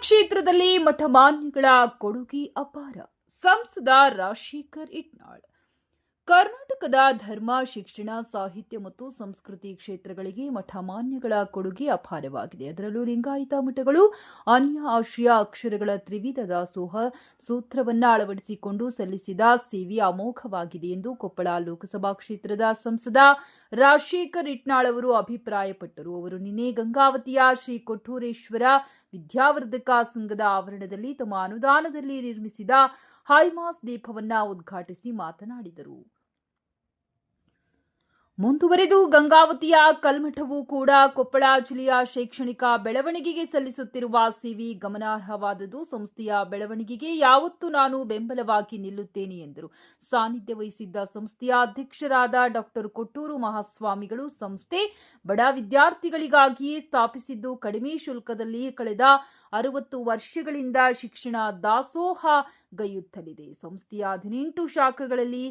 ಕ್ಷೇತ್ರದಲ್ಲಿ ಮಠಮಾನ್ಯಗಳ ಕೊಡುಗೆ ಅಪಾರ. ಸಂಸದ ರಾಜಶೇಖರ್ ಇಟ್ನಾಳ್. ಕರ್ನಾಟಕದ ಧರ್ಮ, ಶಿಕ್ಷಣ, ಸಾಹಿತ್ಯ ಮತ್ತು ಸಂಸ್ಕೃತಿ ಕ್ಷೇತ್ರಗಳಿಗೆ ಮಠಮಾನ್ಯಗಳ ಕೊಡುಗೆ ಅಪಾರವಾಗಿದೆ. ಅದರಲ್ಲೂ ಲಿಂಗಾಯತ ಮಠಗಳು ಅನ್ಯ ಆಶ್ರಯ ಅಕ್ಷರಗಳ ತ್ರಿವಿಧ ದಾಸೋಹ ಸೂತ್ರವನ್ನ ಅಳವಡಿಸಿಕೊಂಡು ಸಲ್ಲಿಸಿದ ಸೇವೆ ಅಮೋಘವಾಗಿದೆ ಎಂದು ಕೊಪ್ಪಳ ಲೋಕಸಭಾ ಕ್ಷೇತ್ರದ ಸಂಸದ ರಾಜಶೇಖರ್ ಇಟ್ನಾಳ್ ಅವರು ಅಭಿಪ್ರಾಯಪಟ್ಟರು. ಅವರು ನಿನ್ನೆ ಗಂಗಾವತಿಯ ಶ್ರೀ ಕೊಟ್ಟೂರೇಶ್ವರ ವಿದ್ಯಾವರ್ಧಕ ಸಂಘದ ಆವರಣದಲ್ಲಿ ತಮ್ಮ ಅನುದಾನದಲ್ಲಿ ನಿರ್ಮಿಸಿದ ಹೈಮಾಸ್ ದೀಪವನ್ನ ಉದ್ಘಾಟಿಸಿ ಮಾತನಾಡಿದರು. ಮುಂದುವರೆದು ಗಂಗಾವತಿಯ ಕಲ್ಮಠವು ಕೂಡ ಕೊಪ್ಪಳ ಜಿಲ್ಲೆಯ ಶೈಕ್ಷಣಿಕ ಬೆಳವಣಿಗೆಗೆ ಸಲ್ಲಿಸುತ್ತಿರುವ ಸೇವೆ ಗಮನಾರ್ಹವಾದುದು. ಸಂಸ್ಥೆಯ ಬೆಳವಣಿಗೆಗೆ ಯಾವತ್ತೂ ನಾನು ಬೆಂಬಲವಾಗಿ ನಿಲ್ಲುತ್ತೇನೆ ಎಂದರು. ಸಾನ್ನಿಧ್ಯ ವಹಿಸಿದ್ದ ಸಂಸ್ಥೆಯ ಅಧ್ಯಕ್ಷರಾದ ಡಾಕ್ಟರ್ ಕೊಟ್ಟೂರು ಮಹಾಸ್ವಾಮಿಗಳು, ಸಂಸ್ಥೆ ಬಡ ವಿದ್ಯಾರ್ಥಿಗಳಿಗಾಗಿಯೇ ಸ್ಥಾಪಿಸಿದ್ದು ಕಡಿಮೆ ಶುಲ್ಕದಲ್ಲಿ ಕಳೆದ 60 ವರ್ಷಗಳಿಂದ ಶಿಕ್ಷಣ ದಾಸೋಹ ಗೈಯುತ್ತಲಿದೆ. ಸಂಸ್ಥೆಯ 18 ಶಾಖೆಗಳಲ್ಲಿ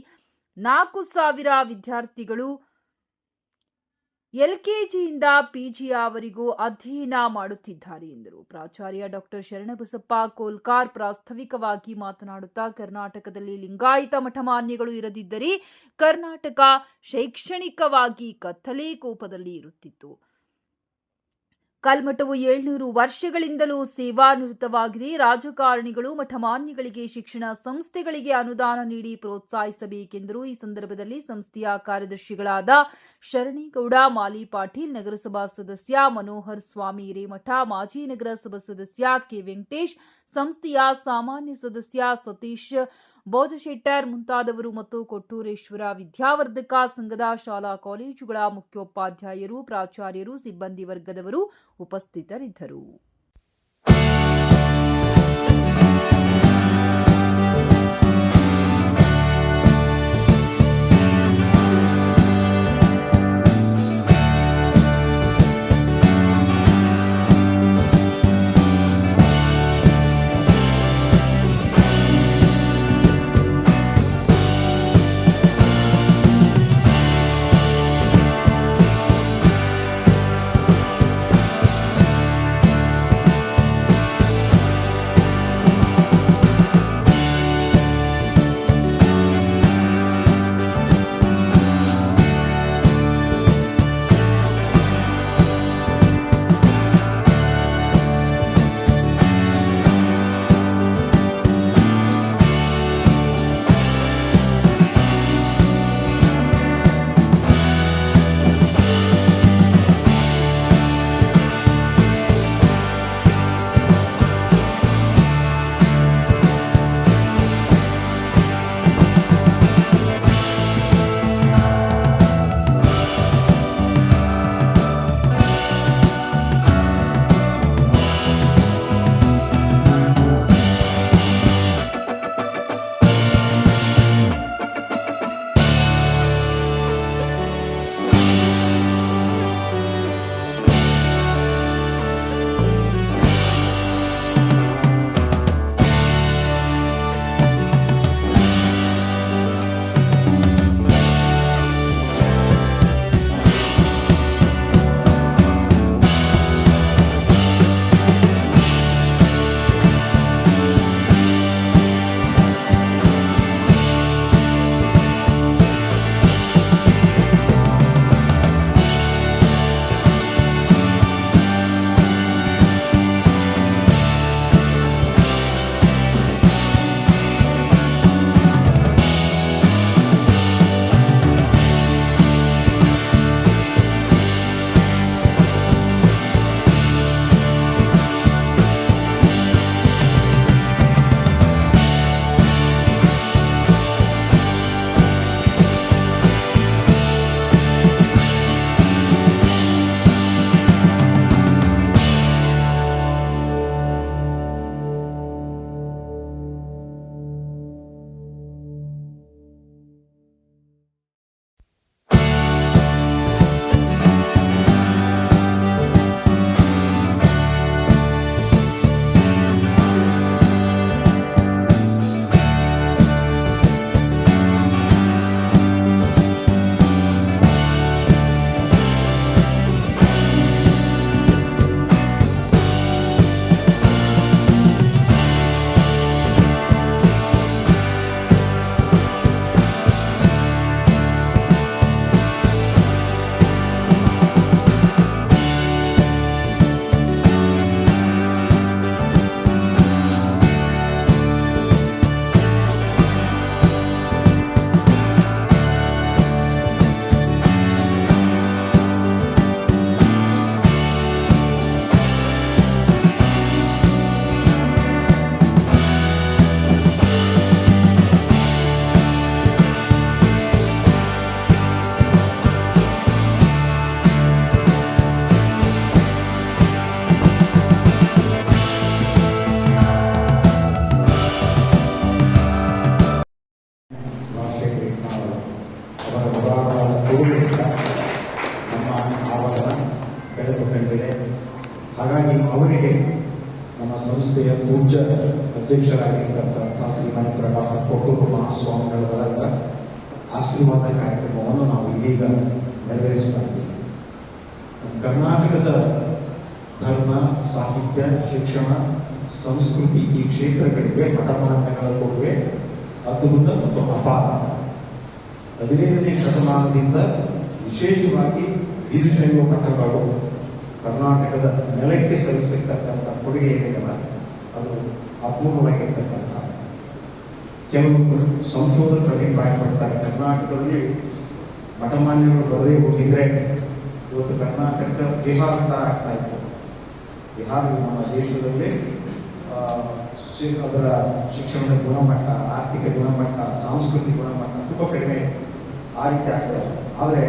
4,000 ವಿದ್ಯಾರ್ಥಿಗಳು ಎಲ್ಕೆಜಿಯಿಂದ ಪಿಜಿಯವರೆಗೂ ಅಧ್ಯಯನ ಮಾಡುತ್ತಿದ್ದಾರೆ ಎಂದರು. ಪ್ರಾಚಾರ್ಯ ಡಾಕ್ಟರ್ ಶರಣಬಸಪ್ಪ ಕೋಲ್ಕಾರ್ ಪ್ರಾಸ್ತಾವಿಕವಾಗಿ ಮಾತನಾಡುತ್ತಾ, ಕರ್ನಾಟಕದಲ್ಲಿ ಲಿಂಗಾಯತ ಮಠಮಾನ್ಯಗಳು ಇರದಿದ್ದರೆ ಕರ್ನಾಟಕ ಶೈಕ್ಷಣಿಕವಾಗಿ ಕತ್ತಲೆ ಕೋಪದಲ್ಲಿ ಇರುತ್ತಿತ್ತು. ಕಲ್ಮಠವು 700 ವರ್ಷಗಳಿಂದಲೂ ಸೇವಾನಿರತವಾಗಿದೆ. ರಾಜಕಾರಣಿಗಳು ಮಠಮಾನ್ಯಗಳಿಗೆ ಶಿಕ್ಷಣ ಸಂಸ್ಥೆಗಳಿಗೆ ಅನುದಾನ ನೀಡಿ ಪ್ರೋತ್ಸಾಹಿಸಬೇಕೆಂದರು. ಈ ಸಂದರ್ಭದಲ್ಲಿ ಸಂಸ್ಥೆಯ ಕಾರ್ಯದರ್ಶಿಗಳಾದ ಶರಣೇಗೌಡ ಮಾಲಿ ಪಾಟೀಲ್, ನಗರಸಭಾ ಸದಸ್ಯ ಮನೋಹರ್ ಸ್ವಾಮಿ ಹಿರೇಮಠ, ಮಾಜಿ ನಗರಸಭಾ ಸದಸ್ಯ ಕೆ ವೆಂಕಟೇಶ್, ಸಂಸ್ಥೆಯ ಸಾಮಾನ್ಯ ಸದಸ್ಯ ಸತೀಶ್ ಬೋಜಶೆಟ್ಟರ್ ಮುಂತಾದವರು ಮತ್ತು ಕೊಟ್ಟೂರೇಶ್ವರ ವಿದ್ಯಾವರ್ಧಕ ಸಂಘದ ಶಾಲಾ ಕಾಲೇಜುಗಳ ಮುಖ್ಯೋಪಾಧ್ಯಾಯರು, ಪ್ರಾಚಾರ್ಯರು, ಸಿಬ್ಬಂದಿ ವರ್ಗದವರು ಉಪಸ್ಥಿತರಿದ್ದರು. ಅಧ್ಯಕ್ಷರಾಗಿರ್ತಕ್ಕಂಥ ಶ್ರೀಮಂತ ಡಾಕ್ಟರ್ ಕೊಟ್ಟೂರು ಮಹಾಸ್ವಾಮಿಗಳವರ ಆಶೀರ್ವಾದ ಕಾರ್ಯಕ್ರಮವನ್ನು ನಾವು ಇದೀಗ ನೆರವೇರಿಸ್ತಾ ಇದ್ದೀವಿ. ಕರ್ನಾಟಕದ ಧರ್ಮ, ಸಾಹಿತ್ಯ, ಶಿಕ್ಷಣ, ಸಂಸ್ಕೃತಿ ಈ ಕ್ಷೇತ್ರಗಳಿಗೆ ಮಠಮಾನ್ಯಗಳ ಕೊಡುಗೆ ಅದ್ಭುತ ಮತ್ತು ಅಪಾರ. 15ನೇ ಶತಮಾನದಿಂದ ವಿಶೇಷವಾಗಿ ವೀರಶೈವ ಮಠಗಳು ಕರ್ನಾಟಕದ ನೆಲಕ್ಕೆ ಸಲ್ಲಿಸಿರ್ತಕ್ಕಂಥ ಕೊಡುಗೆ ಏನಿದೆಯಲ್ಲ ಅದು ಅಪೂರ್ವವಾಗಿರ್ತಕ್ಕಂಥ. ಕೆಲವು ಸಂಶೋಧಕರು ಅಭಿಪ್ರಾಯಪಡ್ತಾರೆ, ಕರ್ನಾಟಕದಲ್ಲಿ ಮಠಮಾನ್ಯಗಳು ಬರದೇ ಹೋಗಿದ್ರೆ ಇವತ್ತು ಕರ್ನಾಟಕ ಬಿಹಾರ ಥರ ಆಗ್ತಾ ಇತ್ತು. ಬಿಹಾರ ನಮ್ಮ ದೇಶದಲ್ಲಿ ಅದರ ಶಿಕ್ಷಣದ ಗುಣಮಟ್ಟ, ಆರ್ಥಿಕ ಗುಣಮಟ್ಟ, ಸಾಂಸ್ಕೃತಿಕ ಗುಣಮಟ್ಟ ತುಂಬ ಕಡಿಮೆ ಆ ರೀತಿ ಆಗ್ತದೆ. ಆದರೆ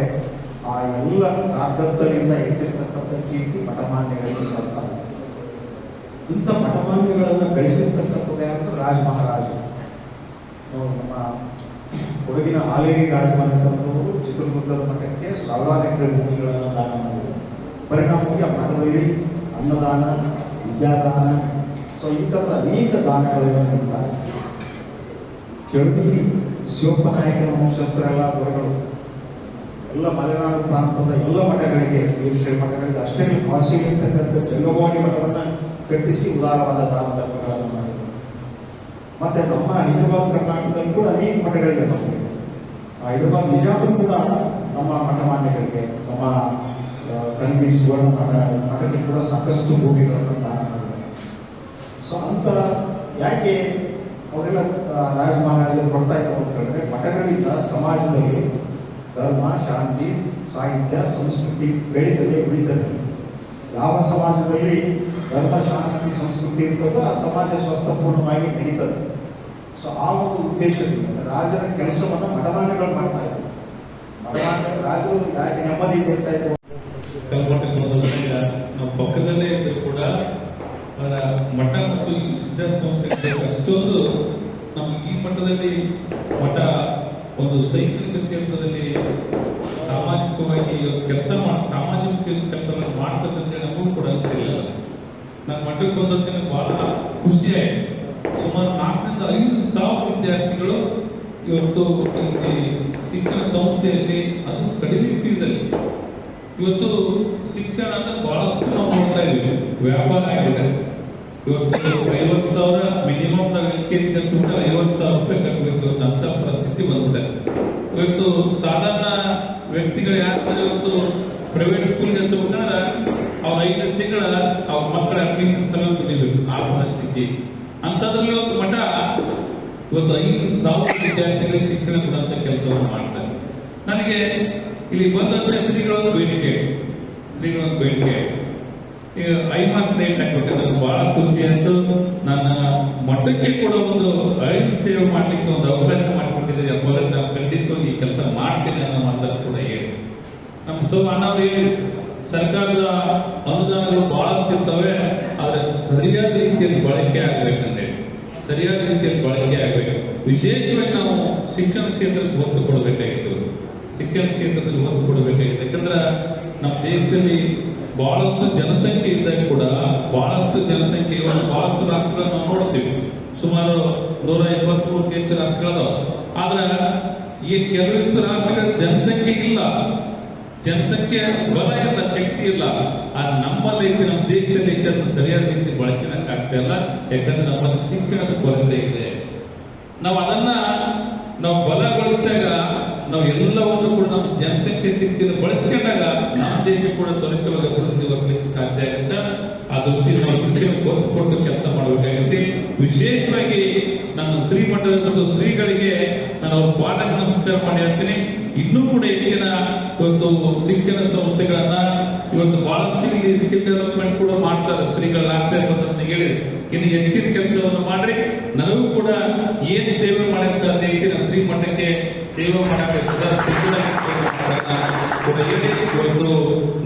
ಆ ಎಲ್ಲ ಕಾರ್ಗತ್ತಲಿಂದ ಎದ್ದಿರ್ತಕ್ಕಂಥ ಕೀರ್ತಿ ಮಠಮಾನ್ಯಗಳಿಗೆ ಸಲ್ತಾ ಇದೆ. ಇಂಥ ಮಠಮಾನ್ಯಗಳನ್ನು ಗಳಿಸಿರ್ತಕ್ಕಂಥದ್ದು ಯಾರು? ರಾಜ ಮಹಾರಾಜರು. ನಮ್ಮ ಕೊಡಗಿನ ಹಾಲೇರಿ ರಾಜಮಾನ್ಯರು ಚಿತ್ರದುರ್ಗದ ಮಠಕ್ಕೆ ಸಾವಿರಾರು ಎಕರೆ ಭೂಮಿಗಳನ್ನು ದಾನ ಮಾಡಿದರು. ಪರಿಣಾಮವಾಗಿ ಆ ಮಠದಲ್ಲಿ ಅನ್ನದಾನ, ವಿದ್ಯಾದಾನ, ಸೊ ಈ ಥರದ ಅನೇಕ ದಾನಗಳನ್ನು ನೀಡುತ್ತಾರೆ. ಕೆಳದಿ ಶಿವಪ್ಪನಾಯಕನ ವಂಶಸ್ಥರೆಲ್ಲ ದೊರೆಗಳು ಎಲ್ಲ ಮಲೆನಾಡು ಪ್ರಾಂತದ ಎಲ್ಲ ಮಠಗಳಿಗೆ, ವೀರಶೈವ ಮಠಗಳಿಗೆ ಅಷ್ಟೇ ವಾಸಿಯಾಗಿರ್ತಕ್ಕಂಥ ಜಂಗಮೋಹನಿ ಮಠವನ್ನು ಕಟ್ಟಿಸಿ ಉದಾರವಾದ ದಾನ ಧರ್ಮಗಳನ್ನು ಮಾಡಿದರು. ಮತ್ತು ನಮ್ಮ ಹೈದರಾಬಾದ್ ಕರ್ನಾಟಕದಲ್ಲಿ ಕೂಡ ಅನೇಕ ಮಠಗಳಿಗೆ ಬಂದಿದೆ. ಹೈದರಾಬಾದ್ ನಿಜಾಮರು ಕೂಡ ನಮ್ಮ ಮಠಮಾನ್ಯಗಳಿಗೆ, ನಮ್ಮ ಕಣ್ವಿ ಸುವರ್ಣ ಮಠಕ್ಕೆ ಕೂಡ ಸಾಕಷ್ಟು ಭೂಮಿಗಳನ್ನು ದಾನ ಮಾಡಿದ್ದಾರೆ. ಸೊ ಅಂತ ಯಾಕೆ ಅವರೆಲ್ಲ ರಾಜ ಮಹಾರಾಜರು ಕೊಡ್ತಾ ಇದ್ದಾರೆ ಅಂತ ಹೇಳಿದ್ರೆ, ಮಠಗಳಿಂದ ಸಮಾಜದಲ್ಲಿ ಧರ್ಮ, ಶಾಂತಿ, ಸಾಹಿತ್ಯ, ಸಂಸ್ಕೃತಿ ಬೆಳೀತದೆ, ಉಳಿತದೆ. ಯಾವ ಸಮಾಜದಲ್ಲಿ ಧರ್ಮ, ಶಾಂತಿ, ಸಂಸ್ಕೃತಿ ಇರ್ತದೋ ಆ ಸಮಾಜ ಸ್ವಸ್ಥಪೂರ್ಣವಾಗಿ ನಡೀತದೆ. ಸೊ ಆ ಒಂದು ಉದ್ದೇಶದಿಂದ ರಾಜರ ಕೆಲಸವನ್ನು ಮಠಮಾನ್ಯಗಳು ಮಾಡ್ತಾ ಇದ್ದಾರೆ. ಮಠಮಾನ್ಯ ರಾಜರು ಯಾಕೆ ನೆಮ್ಮದಿ ಇರ್ತಾ ಇದ್ರು? ನಮ್ಮ ಪಕ್ಕದಲ್ಲೇ ಇದ್ದರೂ ಕೂಡ ಅವರ ಮಠ ಮತ್ತು ಈ ಸಿದ್ಧಾಸಂಸ್ಥೆಗಳು ಅಷ್ಟೊಂದು ನಮಗೆ ಈ ಮಟ್ಟದಲ್ಲಿ ಮಠ ಒಂದು ಶೈಕ್ಷಣಿಕ ಕ್ಷೇತ್ರದಲ್ಲಿ ಸಾಮಾಜಿಕವಾಗಿ ಸಾಮಾಜಿಕ ಕೆಲಸವನ್ನು ಮಾಡ್ತಕ್ಕಂಥ ನಮಗೂ ಕೂಡ ಅನಿಸಿಲ್ಲ. ನನ್ನ ಮಠಕ್ಕೆ ಬಂದಂತೆ ಬಹಳ ಖುಷಿಯಾಯಿತು. ಸುಮಾರು 4,000 ವಿದ್ಯಾರ್ಥಿಗಳು ಇವತ್ತು ಇಲ್ಲಿ ಶಿಕ್ಷಣ ಸಂಸ್ಥೆಯಲ್ಲಿ, ಅದು ಕಡಿಮೆ ಫೀಸಲ್ಲಿ. ಇವತ್ತು ಶಿಕ್ಷಣ ಅಂದ್ರೆ ಬಹಳಷ್ಟು ನಾವು ನೋಡ್ತಾ ಇದ್ದೀವಿ, ವ್ಯಾಪಾರ ಆಗಿದೆ. ಇವತ್ತು 50,000 ಮಿನಿಮಮ್ ನಾವು LKG ಕಲಿಸ್ಬಿಟ್ರೆ 50,000 ರೂಪಾಯಿ ಕಟ್ಟಬೇಕು ಅಂತ ಪರಿಸ್ಥಿತಿ ಬಂದ್ಬಿಟ್ಟೆ. ಇವತ್ತು ಸಾಧಾರಣ ವ್ಯಕ್ತಿಗಳು ಯಾಕಂದ್ರೆ ಇವತ್ತು ಪ್ರೈವೇಟ್ ಸ್ಕೂಲ್ಗೆ ಹಚ್ಚಬೇಕಂದ್ರೆ ಅವ್ರ 5 ತಿಂಗಳ ಅವ್ರ ಮಕ್ಕಳ ಅಡ್ಮಿಷನ್ ಸಲುವಾಗಿ ದುಡಿಬೇಕು, ಆ ಪರಿಸ್ಥಿತಿ. ಅಂಥದ್ರಲ್ಲಿ ಒಂದು ಮಠ ಇವತ್ತು 5,000 ವಿದ್ಯಾರ್ಥಿಗಳಿಗೆ ಶಿಕ್ಷಣ ಕೊಡುವಂಥ ಕೆಲಸವನ್ನು ಮಾಡ್ತಾರೆ. ನನಗೆ ಇಲ್ಲಿ ಬಂದಂಥ ಶ್ರೀಗಳೊಂದು ಬೇಡಿಕೆ ಈಗ 5 ಮಾಸ ಲೇಟ್ ಆಗ್ಬೇಕಂದ್ರೆ ಬಹಳ ಖುಷಿ ಆಯ್ತು. ನನ್ನ ಮಠಕ್ಕೆ ಕೂಡ ಒಂದು ಅಳಿಲು ಸೇವೆ ಮಾಡ್ಲಿಕ್ಕೆ ಒಂದು ಅವಕಾಶ ಮಾಡಿಕೊಟ್ಟಿದ್ದಾರೆ. ಅವಾಗ ನಾವು ಖಂಡಿತವಾಗಿ ಈ ಕೆಲಸ ಮಾಡ್ತೀನಿ ಅನ್ನೋ ಮಾತನ್ನು ಕೂಡ ಹೇಳಿ ನಮ್ಮ ಅಣ್ಣವ್ರು ಹೇಳಿ, ಸರ್ಕಾರದ ಅನುದಾನಗಳು ಬಹಳಷ್ಟು ಇರ್ತವೆ, ಆದರೆ ಸರಿಯಾದ ರೀತಿಯಲ್ಲಿ ಬಳಕೆ ಆಗ್ಬೇಕಂತೇಳಿ, ಸರಿಯಾದ ರೀತಿಯಲ್ಲಿ ಬಳಕೆ ಆಗಬೇಕು. ವಿಶೇಷವಾಗಿ ನಾವು ಶಿಕ್ಷಣ ಕ್ಷೇತ್ರಕ್ಕೆ ಒತ್ತು ಕೊಡಬೇಕಾಗಿತ್ತು. ಶಿಕ್ಷಣ ಕ್ಷೇತ್ರದಲ್ಲಿ ಒತ್ತು ಕೊಡಬೇಕಾಗಿದೆ. ಯಾಕಂದ್ರೆ ನಮ್ಮ ದೇಶದಲ್ಲಿ ಬಹಳಷ್ಟು ಜನಸಂಖ್ಯೆ ಇದ್ದಾಗ ಕೂಡ ಬಹಳಷ್ಟು ಜನಸಂಖ್ಯೆ ಬಹಳಷ್ಟು ರಾಷ್ಟ್ರಗಳನ್ನು ನಾವು ನೋಡ್ತೀವಿ. ಸುಮಾರು 183ಕ್ಕೂ ಹೆಚ್ಚು ರಾಷ್ಟ್ರಗಳದಾವ. ಆದ್ರೆ ಈ ಕೆಲವಿಷ್ಟು ರಾಷ್ಟ್ರಗಳ ಜನಸಂಖ್ಯೆ ಇಲ್ಲ, ಜನಸಂಖ್ಯೆ ಬಲ ಇಲ್ಲ, ಶಕ್ತಿ ಇಲ್ಲ. ಅದು ನಮ್ಮಲ್ಲಿ ಐತಿ, ನಮ್ಮ ದೇಶದಲ್ಲಿ ಐತಿ, ಅದನ್ನು ಸರಿಯಾದ ರೀತಿ ಬಳಸಲಿಕ್ಕೆ ಆಗ್ತಾ ಇಲ್ಲ. ಯಾಕಂದ್ರೆ ನಮ್ಮಲ್ಲಿ ಶಿಕ್ಷಣದ ಕೊರತೆ ಇದೆ. ನಾವು ಬಲಗೊಳಿಸಿದಾಗ ನಾವು ಎಲ್ಲವನ್ನು ಕೂಡ ನಮ್ಮ ಜನಸಂಖ್ಯೆ ಶಕ್ತಿಯನ್ನು ಬಳಸ್ಕೊಂಡಾಗ ನಮ್ಮ ದೇಶ ಕೂಡ ತ್ವರಿತವಾಗಿ ಅಭಿವೃದ್ಧಿ ಹೊರಲಿಕ್ಕೆ ಸಾಧ್ಯ ಆಗುತ್ತೆ. ಆ ದೃಷ್ಟಿಯಲ್ಲಿ ನಾವು ಶಿಕ್ಷಣಕ್ಕೆ ಒತ್ತು ಕೊಟ್ಟು ಕೆಲಸ ಮಾಡಬೇಕಾಗುತ್ತೆ. ವಿಶೇಷವಾಗಿ ನನ್ನ ಶ್ರೀಮಠದ ಮತ್ತು ಶ್ರೀಗಳಿಗೆ ನಾನು ಅವ್ರ ಪಾದಕ್ಕೆ ನಮಸ್ಕಾರ ಮಾಡಿ ಹೇಳ್ತೀನಿ. ಇನ್ನೂ ಕೂಡ ಹೆಚ್ಚಿನ ಇವತ್ತು ಶಿಕ್ಷಣ ಸಂಸ್ಥೆಗಳನ್ನ ಇವತ್ತು ಬಹಳಷ್ಟು ಇಲ್ಲಿ ಸ್ಕಿಲ್ ಡೆವಲಪ್ಮೆಂಟ್ ಕೂಡ ಮಾಡ್ತಾರೆ ಶ್ರೀಗಳು. ಲಾಸ್ಟ್ ಟೈಮ್ ಬಂದಂತ ಹೇಳಿದ್ರು, ಇನ್ನು ಹೆಚ್ಚಿನ ಕೆಲಸವನ್ನು ಮಾಡ್ರಿ. ನನಗೂ ಕೂಡ ಏನು ಸೇವೆ ಮಾಡಕ್ಕೆ ಸಾಧ್ಯ ಐತಿ, ನಾನು ಶ್ರೀಮಠಕ್ಕೆ ಸೇವೆ ಮಾಡಕ್ಕೆ ಇವತ್ತು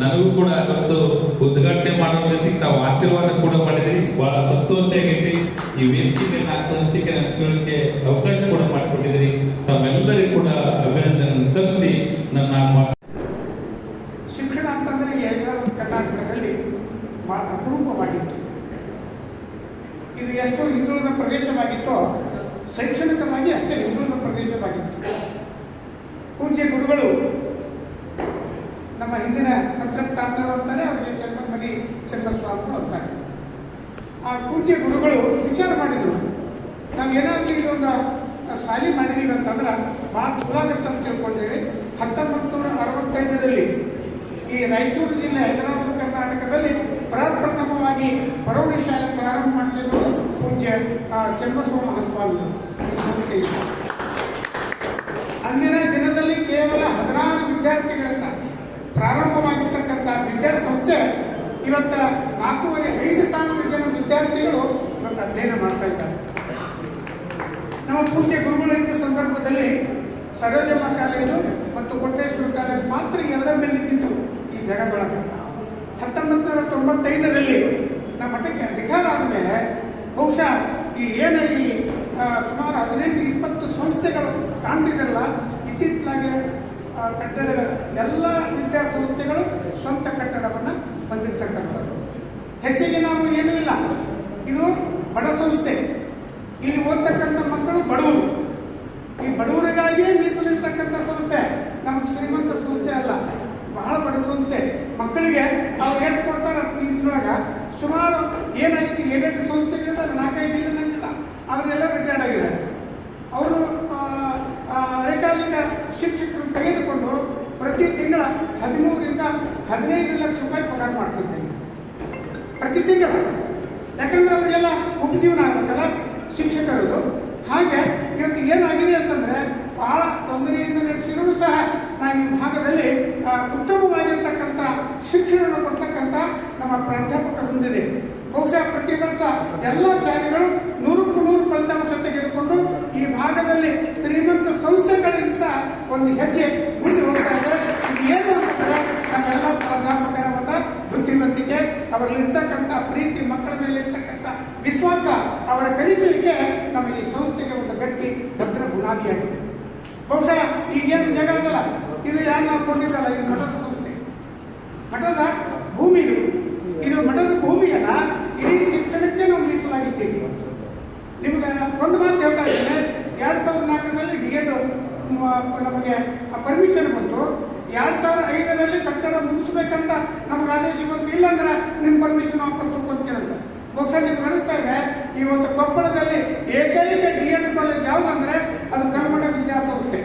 ನನಗೂ ಕೂಡ ಇವತ್ತು ಉದ್ಘಾಟನೆ ಮಾಡೋ ಜೊತೆಗೆ ತಾವು ಆಶೀರ್ವಾದ ಕೂಡ ಮಾಡಿದ್ರಿ. ಬಹಳ ಸಂತೋಷ ಆಗೈತಿ. ಈ ವೇದಿಕೆ ಅನಿಸಿಕೆ ಹಂಚ್ಕೊಳ್ಳಿಕ್ಕೆ ಅವಕಾಶ ಕೂಡ ಮಾಡಿಕೊಟ್ಟಿದ್ದೀರಿ. ತಮ್ಮೆಲ್ಲರಿಗೂ ಕೂಡ ಅಭಿನಂದನೆ ಸಲ್ಲಿಸಿ ನನ್ನ ಶಿಕ್ಷಣ ಅಂತಂದ್ರೆ ಕರ್ನಾಟಕದಲ್ಲಿ ಬಹಳ ಅಪರೂಪವಾಗಿತ್ತು. ಇದು ಎಷ್ಟೋ ಹಿಂದುಳಿದ ಪ್ರದೇಶವಾಗಿತ್ತೋ ಶೈಕ್ಷಣಿಕವಾಗಿ ಅಷ್ಟೇ ಹಿಂದುಳಿದ ಪ್ರದೇಶವಾಗಿತ್ತು. ಪೂಜ್ಯ ಗುರುಗಳು ನಮ್ಮ ಹಿಂದಿನ ಪತ್ರಕರ್ತರು ಅಂತಾರೆ, ಅವರಿಗೆ ಚನ್ನಮನಿ ಚನ್ನಸ್ವಾಮಿಗಳು ಅಂತಾರೆ. ಆ ಪೂಜ್ಯ ಗುರುಗಳು ವಿಚಾರ ಮಾಡಿದರು, ನಾವು ಏನಾದರೂ ಇಲ್ಲೊಂದು ಶಾಲೆ ಮಾಡಿದೀವಿ ಅಂತಂದ್ರೆ ಭಾಳ ಚಲೋ ಆಗುತ್ತೆ ಅಂತ ತಿಳ್ಕೊಂಡೇಳಿ 1965ರಲ್ಲಿ ಈ ರಾಯಚೂರು ಜಿಲ್ಲೆ ಹೈದರಾಬಾದ್ ಕರ್ನಾಟಕದಲ್ಲಿ ಪ್ರಪ್ರಥಮವಾಗಿ ಪ್ರೌಢಶಾಲೆ ಪ್ರಾರಂಭ ಮಾಡ್ತಿದ್ದು ಪೂಜ್ಯ ಚನ್ನಬಸವ ಮಹಾಸ್ವಾಮಿಗಳು ಸಂಸ್ಥೆ. ಅಂದಿನ ದಿನದಲ್ಲಿ ಕೇವಲ 16 ವಿದ್ಯಾರ್ಥಿಗಳಿಂದ ಪ್ರಾರಂಭವಾಗಿರ್ತಕ್ಕಂಥ ವಿದ್ಯಾಸಂಸ್ಥೆ ಇವತ್ತು 4,500 ಜನ ವಿದ್ಯಾರ್ಥಿಗಳು ಇವತ್ತು ಅಧ್ಯಯನ ಮಾಡ್ತಾ ಇದ್ದಾರೆ. ನಮ್ಮ ಪೂಜ್ಯ ಗುರುಗಳಿದ್ದ ಸಂದರ್ಭದಲ್ಲಿ ಸರೋಜಮ್ಮ ಕಾಲೇಜು ಮತ್ತು ಕೊಟ್ಟೇಶ್ವರ ಕಾಲೇಜು ಮಾತ್ರ ಎರಡರ ಮೇಲೆ ನಿಂತು ಈ ಜಗದೊಳಗೆ. 1995ರಲ್ಲಿ ನಮ್ಮ ಮಠಕ್ಕೆ ಅಧಿಕಾರ ಆದಮೇಲೆ ಬಹುಶಃ ಈ ಸುಮಾರು 18-20 ಸಂಸ್ಥೆಗಳು ಕಾಣ್ತಿದ್ರಲ್ಲ, ಇತ್ತಿತ್ತಲಾಗಿ ಕಟ್ಟಡಗಳು ಎಲ್ಲ ವಿದ್ಯಾಸಂಸ್ಥೆಗಳು ಸ್ವಂತ ಕಟ್ಟಡವನ್ನು ಹೊಂದಿರ್ತಕ್ಕಂಥದ್ದು. ಹೆಚ್ಚಿಗೆ ನಾವು ಏನೂ ಇಲ್ಲ, ಇದು ಬಡ ಸಂಸ್ಥೆ. ಇಲ್ಲಿ ಓದ್ತಕ್ಕಂಥ ಮಕ್ಕಳು ಬಡವರು. ಈ ಬಡವರಿಗಾಗಿಯೇ ಮೀಸಲಿರ್ತಕ್ಕಂಥ ಸಂಸ್ಥೆ, ನಮ್ಗೆ ಶ್ರೀಮಂತ ಸಂಸ್ಥೆ ಅಲ್ಲ, ಬಹಳ ಬಡ ಸಂಸ್ಥೆ. ಮಕ್ಕಳಿಗೆ ಅವ್ರು ಏನು ಕೊಡ್ತಾರೆ ಇದ್ರೊಳಗೆ ಸುಮಾರು ಏನಾಗಿತ್ತು, 7-8 ಸಂಸ್ಥೆಗಳಿಂದ 4-5 ಇಲ್ಲ, ಅದನ್ನೆಲ್ಲ ರಿಟೈರ್ಡ್ ಆಗಿದ್ದಾರೆ. ಅವರು ಅರೆಕಾಲಿಕ ಶಿಕ್ಷಕರು ತೆಗೆದುಕೊಂಡು ಪ್ರತಿ ತಿಂಗಳ 13ರಿಂದ 15 ಲಕ್ಷ ರೂಪಾಯಿ ಪಗಾರ ಮಾಡ್ತಿದ್ದೇನೆ ಪ್ರತಿ ತಿಂಗಳು. ಯಾಕಂದ್ರೆ ಅವರಿಗೆಲ್ಲ ಉಪಜೀವನ ಆಗಬೇಕಲ್ಲ ಶಿಕ್ಷಕರದು. ಹಾಗೆ ಇವತ್ತು ಏನಾಗಿದೆ ಅಂತಂದರೆ ಭಾಳ ತೊಂದರೆಯಿಂದ ನಡೆಸಿದರೂ ಸಹ ನಾವು ಈ ಭಾಗದಲ್ಲಿ ಉತ್ತಮವಾಗಿರ್ತಕ್ಕಂಥ ಶಿಕ್ಷಣವನ್ನು ಕೊಡ್ತಕ್ಕಂಥ ನಮ್ಮ ಪ್ರಾಧ್ಯಾಪಕ ಹೊಂದಿದೆ. ಬಹುಶಃ ಪ್ರತಿ ವರ್ಷ ಎಲ್ಲ ಶಾಲೆಗಳು 100ಕ್ಕೂ 100 ಫಲಿತಾಂಶ ತೆಗೆದುಕೊಂಡು ಈ ಭಾಗದಲ್ಲಿ ಶ್ರೀಮಂತ ಸಂಸ್ಥೆಗಳಿಂದ ಒಂದು ಹೆಜ್ಜೆ ಮುಂದೆ ಹೋಗ್ತಾ ಇದ್ದಾರೆ. ಏನು ಅಂತಂದರೆ ನಮ್ಮೆಲ್ಲ ಪ್ರಾಧ್ಯಾಪಕರ ಒಂದು ಬುದ್ಧಿವಂತಿಕೆ, ಅವರಲ್ಲಿರ್ತಕ್ಕಂಥ ಪ್ರೀತಿ, ಮಕ್ಕಳ ಮೇಲೆ ಇರ್ತಕ್ಕಂಥ ವಿಶ್ವಾಸ, ಅವರ ಕಲಿಕೆಗೆ ನಮ್ಮ ಈ ಸಂಸ್ಥೆಗೆ ಒಂದು ಗಟ್ಟಿ ಭದ್ರ ಬುನಾದಿಯಾಗಿದೆ. ಬಹುಶಃ ಈಗೇನು ಜಗ ಅದಲ್ಲ, ಇದು ಯಾರು ಮಾಡ್ಕೊಂಡಿದ್ದಲ್ಲ, ಇದು ಮಠದ ಸಂಸ್ಥೆ, ಮಠದ ಭೂಮಿ ಇದು ಮಠದ ಭೂಮಿಯನ್ನ ಇಡೀ ಶಿಕ್ಷಣಕ್ಕೆ ನಾವು ಮೀಸಲಾಗಿದ್ದೀವಿ. ನಿಮ್ಗೆ ಒಂದು ಮಾತು ಹೇಳ್ತಾ ಇದ್ದೇನೆ, 2004ರಲ್ಲಿ ಡಿ.ಎಡ್ ನಮಗೆ ಪರ್ಮಿಷನ್ ಬಂತು. 2005ರಲ್ಲಿ ಕಟ್ಟಡ ಮುಗಿಸ್ಬೇಕಂತ ನಮ್ಗೆ ಆದೇಶ ಬಂತು. ಇಲ್ಲಾಂದ್ರೆ ನಿಮ್ಮ ಪರ್ಮಿಷನ್ ವಾಪಸ್ ತಗೊಂತೀರಂತ. ಬಹುಶಃ ನಿಮ್ಗೆ ಅನಿಸ್ತಾ ಇದೆ, ಇವತ್ತು ಕೊಪ್ಪಳದಲ್ಲಿ ಏಕೈಕ ಡಿ.ಎಡ್ ಕಾಲೇಜ್ ಯಾವುದಂದ್ರೆ ಅದು ಕನ್ನಡ ವಿದ್ಯಾಸಂಸ್ಥೆ,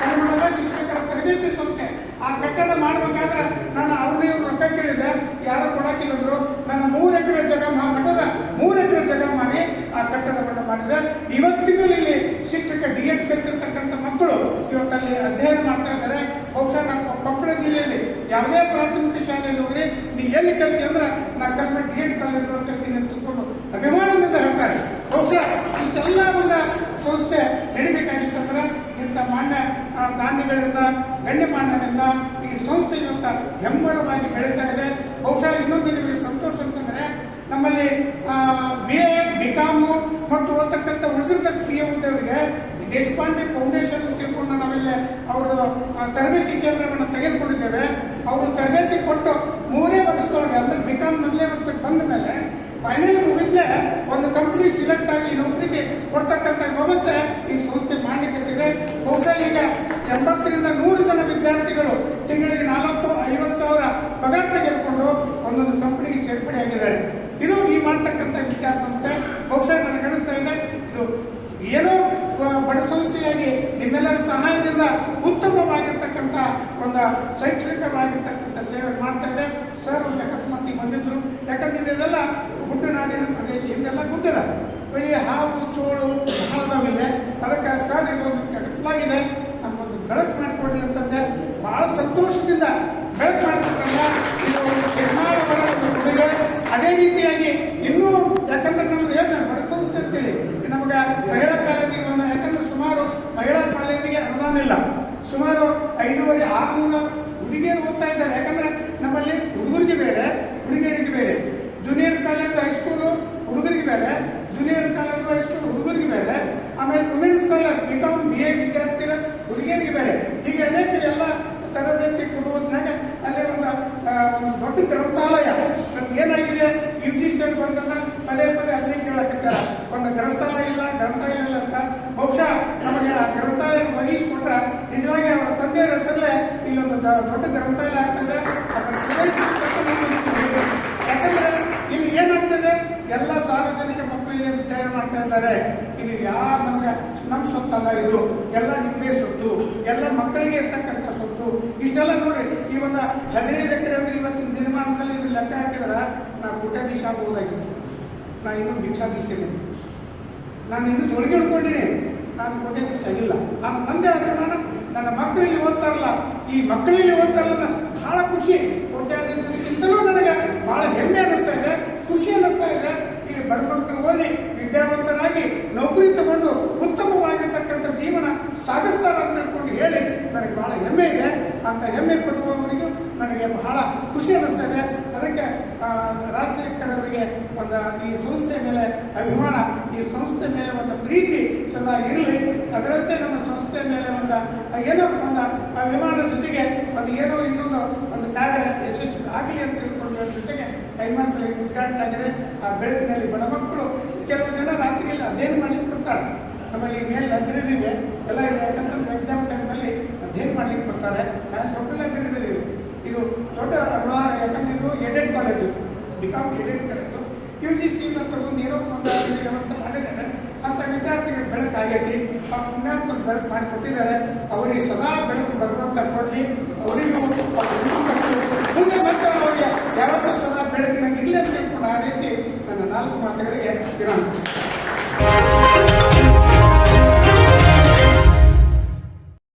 ಕನ್ನಡದ ಶಿಕ್ಷಕರ ತರಬೇತಿ ಸಂಸ್ಥೆ. ಆ ಕಟ್ಟಡ ಮಾಡಬೇಕಾದ್ರೆ ನಾನು ಅವ್ರನ್ನೇ ರೊಕ್ಕ ಕೇಳಿದೆ, ಯಾರೋ ಕೊಡಾಕಿದ್ರು. ನನ್ನ 3 ಎಕರೆ ಜಾಗ ಮಠದ 3 ಎಕರೆ ಜಾಗ ಮಾಡಿ ಆ ಕಟ್ಟಡವನ್ನು ಮಾಡಿದೆ. ಇವತ್ತಿಗೂ ಇಲ್ಲಿ ಶಿಕ್ಷಕ ಡಿ.ಎಡ್ ಕಲಿತಿರ್ತಕ್ಕಂಥ ಮಕ್ಕಳು ಇವತ್ತಲ್ಲಿ ಅಧ್ಯಯನ ಮಾಡ್ತಾ ಇದ್ದಾರೆ. ಬಹುಶಃ ನಮ್ಮ ಕೊಪ್ಪಳ ಜಿಲ್ಲೆಯಲ್ಲಿ ಯಾವುದೇ ಪ್ರಾಥಮಿಕ ಶಾಲೆಯಲ್ಲಿ ಹೋಗ್ರಿ, ನೀ ಎಲ್ಲಿ ಕಲ್ತಿ ಅಂದ್ರೆ ನಾ ಕಲ್ಮ ಡಿ.ಎಡ್ ಕಾಲೇಜುಗಳು ಕಲ್ತೀನಿ ಅಂತ ತಿಳ್ಕೊಂಡು ಅಭಿಮಾನದಿಂದ ಹೇಳ್ತಾರೆ. ಬಹುಶಃ ಇಷ್ಟೆಲ್ಲ ಒಂದು ಸಂಸ್ಥೆ ನಡಿಬೇಕಾಗಿತ್ತಂದ್ರೆ ಇಂಥ ಮಾನ್ಯ ದಾನಿಗಳಿಂದ, ಗಣ್ಯಮಾನ್ಯರಿಂದ ಈ ಸಂಸ್ಥೆ ಇವತ್ತು ಹೆಮ್ಮರವಾಗಿ ಬೆಳೀತಾ ಇದೆ. ಬಹುಶಃ ಇನ್ನೊಂದು ನಿಮಗೆ ಸಂತೋಷ ಅಂತಂದರೆ, ನಮ್ಮಲ್ಲಿ BA, BCom ಮತ್ತು ಓದ್ತಕ್ಕಂಥ ಉಳಿದಿರ್ತಕ್ಕ PA ಹುದ್ದೆಯವರಿಗೆ ದೇಶಪಾಂಡೆ ಫೌಂಡೇಶನ್ ತಿಳ್ಕೊಂಡು ನಾವಿಲ್ಲಿ ಅವರು ತರಬೇತಿ ಕೇಂದ್ರವನ್ನು ತೆಗೆದುಕೊಂಡಿದ್ದೇವೆ. ಅವರು ತರಬೇತಿ ಕೊಟ್ಟು 3 ವರ್ಷದೊಳಗೆ ಅಂದರೆ BCom ಮೊದಲನೇ ವರ್ಷಕ್ಕೆ ಬಂದ ಮೇಲೆ ಫೈನಲ್ ಮುಗಿದ್ಲೇ ಒಂದು ಕಂಪ್ನಿ ಸಿಲೆಕ್ಟ್ ಆಗಿ ನೌಕರಿಗೆ ಕೊಡ್ತಕ್ಕಂಥ ವ್ಯವಸ್ಥೆ ಈ ಸಂಸ್ಥೆ ಮಾಡಲಿಕ್ಕೆ. ಬಹುಶಃ ಈಗ 80ರಿಂದ 100 ಜನ ವಿದ್ಯಾರ್ಥಿಗಳು ತಿಂಗಳಿಗೆ 40-50 ಸಾವಿರ ಪಗಾರ ತೆಗೆದುಕೊಂಡು ಒಂದೊಂದು ಕಂಪ್ನಿಗೆ ಸೇರ್ಪಡೆಯಾಗಿದ್ದಾರೆ. ಇದು ಈ ಮಾಡ್ತಕ್ಕಂಥ ವಿದ್ಯಾಸಂಸ್ಥೆ. ಬಹುಶಃ ನನಗೆ ಅನಿಸ್ತಾ ಇದೆ, ಇದು ಏನೋ ಬಡ ಸಂಸ್ಥೆಯಾಗಿ ನಿಮ್ಮೆಲ್ಲರ ಸಹಾಯದಿಂದ ಉತ್ತಮವಾಗಿರ್ತಕ್ಕಂಥ ಒಂದು ಶೈಕ್ಷಣಿಕವಾಗಿರ್ತಕ್ಕಂಥ ಸೇವೆ ಮಾಡ್ತಾ ಇದೆ. ಸರ್ ಒಂದು ಅಕಸ್ಮಾತ್ ಬಂದಿದ್ರು, ಯಾಕಂದ್ರೆ ಇದೆಲ್ಲ ಗುಡ್ಡನಾಡಿನ ಪ್ರದೇಶ, ಹಿಂದೆಲ್ಲ ಗುಡ್ಡದ ಬರೀ ಹಾವು ಚೋಳು ಹಾಳದಾವಿದೆ. ಅದಕ್ಕೆ ಸರ್ ಇದೊಂದು ಕಟ್ಟಲಾಗಿದೆ, ನಮಗೊಂದು ಬೆಳಕು ಮಾಡಿಕೊಡ್ರಿ ಅಂತಂದೆ. ಬಹಳ ಸಂತೋಷದಿಂದ ಬೆಳಕು ಮಾಡ್ತಕ್ಕಂಥ ಇದು ನಿರ್ಮಾಣವರ ಒಂದು ಕೊಡುಗೆ. ಅದೇ ರೀತಿಯಾಗಿ ಇನ್ನೂ ಯಾಕಂದ್ರೆ ನಮ್ದು ಏನು ಬಡ ಸಂಸ್ಥೆ ಅಂತೇಳಿ ನಮಗೆ ಮಹಿಳಾ ಕಾಲೇಜಿಗೆ ಯಾಕಂದ್ರೆ ಸುಮಾರು ಮಹಿಳಾ ಕಾಲೇಜಿಗೆ ಅನುದಾನ ಇಲ್ಲ. ಸುಮಾರು 500-600 ಹುಡುಗಿಯರು ಓದ್ತಾ ಇದ್ದಾರೆ. ಯಾಕಂದ್ರೆ ನಮ್ಮಲ್ಲಿ ಹುಡುಗರಿಗೆ ಬೇರೆ, ಹುಡುಗಿಯರಿಗೆ ಬೇರೆ. ಜೂನಿಯರ್ ಕಾಲೇಜ್ ಹೈಸ್ಕೂಲು ಹುಡುಗರಿಗೆ ಬೇರೆ, ಜೂನಿಯರ್ ಕಾಲೇಜು ಹೈಸ್ಕೂಲ್ ಹುಡುಗರಿಗೆ ಬೇರೆ. ಆಮೇಲೆ ವುಮೆನ್ಸ್ ಕಾಲೇಜ್ BCom BA ವಿದ್ಯಾರ್ಥಿಗಳ ಹುಡುಗಿಯರಿಗೆ ಬೇರೆ. ಹೀಗೆ ಅನೇಕ ಎಲ್ಲ ತರಬೇತಿ ಕೊಡುವುದನ್ನಾಗ ಅಲ್ಲೇ ಒಂದು ದೊಡ್ಡ ಗ್ರಂಥಾಲಯ. ಏನಾಗಿದೆ UGC ಬಂದಾಗ ಪದೇ ಅದನ್ನೇ ಕೇಳಕತ್ತಾರ. ಒಂದು ಗ್ರಂಥಾಲಯ ಇಲ್ಲ ಅಂತ ಬಹುಶಃ ನಮಗೆ ಆ ಗ್ರಂಥಾಲಯ ಒದಗಿಸಿಕೊಟ್ರೆ ನಿಜವಾಗಿ ಅವರ ತಂದೆಯರ ಹೆಸರಲ್ಲೇ ಇಲ್ಲೊಂದು ದೊಡ್ಡ ಗ್ರಂಥಾಲಯ ಆಗ್ತದೆ. ಯಾಕಂದ್ರೆ ಇಲ್ಲಿ ಏನಾಗ್ತದೆ, ಎಲ್ಲ ಸಾರ್ವಜನಿಕ ಮಕ್ಕಳಿಗೆ ವಿತರಣೆ ಮಾಡ್ತಾ ಇದ್ದಾರೆ. ಇದು ಯಾರು ನಮಗೆ ನಮ್ಮ ಸೊತ್ತಲ್ಲ, ಇದು ಎಲ್ಲ ನಿಮ್ಮದೇ ಸೊತ್ತು, ಎಲ್ಲ ಮಕ್ಕಳಿಗೆ ಇರ್ತಕ್ಕಂಥ ಸೊತ್ತು. ಇಷ್ಟೆಲ್ಲ ನೋಡಿ, ಈ ಒಂದು 15 ಎಕರೆ ಅಂದ್ರೆ ಇವತ್ತಿನ ದಿನಮಾನದಲ್ಲಿ ಇದು ಲೆಕ್ಕ ಹಾಕಿದ್ರೆ ನಾವು ಕೋಟ್ಯಾಧೀಶ ಆಗ್ಬೋದಾಗಿತ್ತು. ನಾನು ಇನ್ನೂ ಭಿಕ್ಷಾಧೀಶನೇ, ನಾನು ಇನ್ನೂ ಜೋಳಿಗೆ ಹಿಡ್ಕೊಂಡಿನಿ, ನಾನು ಕೋಟ್ಯಾಧೀಶ ಇಲ್ಲ. ನಾನು ತಂದೆ ಅಭಿಮಾನ, ನನ್ನ ಮಕ್ಕಳಲ್ಲಿ ಓದ್ತಾರಲ್ಲ, ಈ ಮಕ್ಕಳಲ್ಲಿ ಓದ್ತಾರಲ್ಲ ಬಹಳ ಖುಷಿ. ಕೋಟ್ಯಾಧೀಶರಿಗಿಂತಲೂ ನನಗೆ ಬಹಳ ಹೆಮ್ಮೆ ಅನ್ನಿಸ್ತಾ ಇದೆ, ಖುಷಿ ಅನ್ನಿಸ್ತಾ ಇದೆ. ಇಲ್ಲಿ ಬಡ ಮಕ್ಕಳು ಓದಿ ವಿದ್ಯಾವಂತರಾಗಿ ನೌಕರಿ ತಗೊಂಡು ಉತ್ತಮವಾಗಿರ್ತಕ್ಕಂಥ ಜೀವನ ಸಾಗಿಸ್ತಾರೆ ಅಂತ ತಿಳ್ಕೊಂಡು ಹೇಳಿ ನನಗೆ ಬಹಳ ಹೆಮ್ಮೆ ಇದೆ. ಅಂತ ಹೆಮ್ಮೆ ಪಡುವವರಿಗೂ ನನಗೆ ಬಹಳ ಖುಷಿ ಅನ್ನಿಸ್ತಾ ಇದೆ. ಅದಕ್ಕೆ ರಾಜಶೇಖರ್ ಅವರಿಗೆ ಒಂದು ಈ ಸಂಸ್ಥೆ ಮೇಲೆ ಅಭಿಮಾನ, ಈ ಸಂಸ್ಥೆ ಮೇಲೆ ಒಂದು ಪ್ರೀತಿ ಸದಾ ಇರಲಿ. ಅದರಂತೆ ನಮ್ಮ ಸಂಸ್ಥೆ ಮೇಲೆ ಒಂದು ಏನೋ ಒಂದು ಅಭಿಮಾನ ಜೊತೆಗೆ ಒಂದು ಏನೋ ಇನ್ನೊಂದು ಒಂದು ಕಾರ್ಯ ಯಶಸ್ವಿ ಆಗಲಿ ಅಂತ ತಿಳ್ಕೊಂಡು ಜೊತೆಗೆ ಕೈಮಾಸಲ್ಲಿ ಉದ್ಘಾಟನೆ ಆಗಿದೆ. ಆ ಬೆಳಕಿನಲ್ಲಿ ಬಡ ಮಕ್ಕಳು ಕೆಲವು ಜನ ರಾತ್ರಿಯಲ್ಲಿ ಅಧ್ಯಯನ ಮಾಡ್ಲಿಕ್ಕೆ ಬರ್ತಾರೆ. ನಮ್ಮಲ್ಲಿ ಮೇಲೆ ಲೈಬ್ರರಿ ಇದೆ, ಎಲ್ಲ ಇದೆ. ಯಾಕಂದ್ರೆ ಎಕ್ಸಾಮ್ ಟೈಮ್ನಲ್ಲಿ ಅಧ್ಯಯನ ಮಾಡ್ಲಿಕ್ಕೆ ಬರ್ತಾರೆ. ದೊಡ್ಡ ಲೈಬ್ರರಿ ಇದು ದೊಡ್ಡ ಯಾಕಂದ್ರೆ ಇದು aided college, BCom aided college. UGC ತಗೊಂಡು ಏನೋ ಒಂದು ವ್ಯವಸ್ಥೆ ಮಾಡಿದ್ದಾರೆ. ಅಂತ ವಿದ್ಯಾರ್ಥಿಗಳ ಬೆಳಕಾಗೈತಿ, ಆ ಪುಣ್ಯಾತ್ಮಕ ಬೆಳಕು ಮಾಡಿಕೊಟ್ಟಿದ್ದಾರೆ. ಅವರಿಗೆ ಸದಾ ಬೆಳಕು ಭಗವಂತ ಕೊಡಲಿ. ಅವರಿಗೂ ಮುಂದೆ ಮತ್ತೆ ಅವರಿಗೆ ಯಾವತ್ತೂ ಸದಾ ಬೆಳಕಿನಾಗ ಇಲ್ಲೇ ಅಂತ ತಿಳ್ಕೊಂಡು ಆಡಳಿಸಿ ನನ್ನ 4 ಮಾತುಗಳಿಗೆ ವಿರಾಮ.